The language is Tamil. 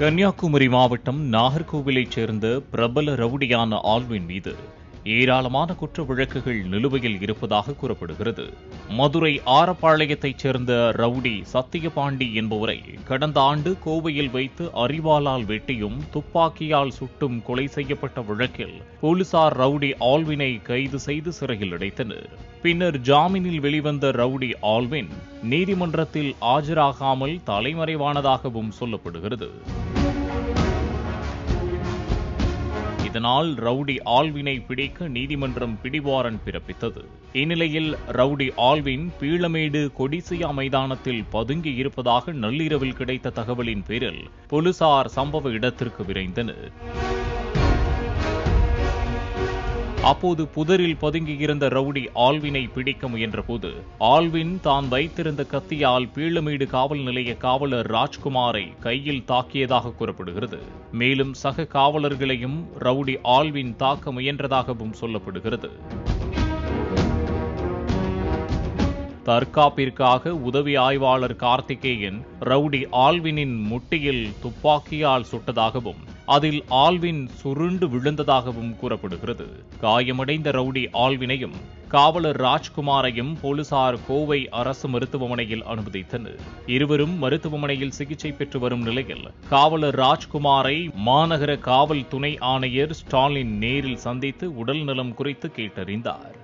கன்னியாகுமரி மாவட்டம் நாகர்கோவிலைச் சேர்ந்த பிரபல ரவுடியான ஆல்வின் மீது ஏராளமான குற்ற வழக்குகள் நிலுவையில் இருப்பதாக கூறப்படுகிறது. மதுரை ஆரப்பாளையத்தைச் சேர்ந்த ரவுடி சத்தியபாண்டி என்பவரை கடந்த ஆண்டு கோவையில் வைத்து அரிவாளால் வெட்டியும் துப்பாக்கியால் சுட்டும் கொலை செய்யப்பட்ட வழக்கில் போலீசார் ரவுடி ஆல்வினை கைது செய்து சிறையில் அடைத்தனர். பின்னர் ஜாமீனில் வெளிவந்த ரவுடி ஆல்வின் நீதிமன்றத்தில் ஆஜராகாமல் தலைமறைவானதாகவும் சொல்லப்படுகிறது. இதனால் ரவுடி ஆல்வினை பிடிக்க நீதிமன்றம் பிடிவாரண்ட் பிறப்பித்தது. இந்நிலையில் ரவுடி ஆல்வின் பீளமேடு கொடிசியா மைதானத்தில் பதுங்கி இருப்பதாக நள்ளிரவில் கிடைத்த தகவலின் பேரில் போலீசார் சம்பவ இடத்திற்கு விரைந்தனர். அப்போது புதரில் பதுங்கியிருந்த ரவுடி ஆல்வினை பிடிக்க முயன்றபோது ஆல்வின் தான் வைத்திருந்த கத்தியால் பீளமேடு காவல் நிலைய காவலர் ராஜ்குமாரை கையில் தாக்கியதாக கூறப்படுகிறது. மேலும் சக காவலர்களையும் ரவுடி ஆல்வின் தாக்க முயன்றதாகவும் சொல்லப்படுகிறது. தற்காப்பிற்காக உதவி ஆய்வாளர் கார்த்திகேயன் ரவுடி ஆல்வினின் முட்டியில் துப்பாக்கியால் சுட்டதாகவும் அதில் ஆல்வின் சுருண்டு விழுந்ததாகவும் கூறப்படுகிறது. காயமடைந்த ரவுடி ஆல்வினையும் காவலர் ராஜ்குமாரையும் போலீசார் கோவை அரசு மருத்துவமனையில் அனுமதித்தனர். இருவரும் மருத்துவமனையில் சிகிச்சை பெற்று வரும் நிலையில் காவலர் ராஜ்குமாரை மாநகர காவல் துணை ஆணையர் ஸ்டாலின் நேரில் சந்தித்து உடல் நலம் குறித்து கேட்டறிந்தார்.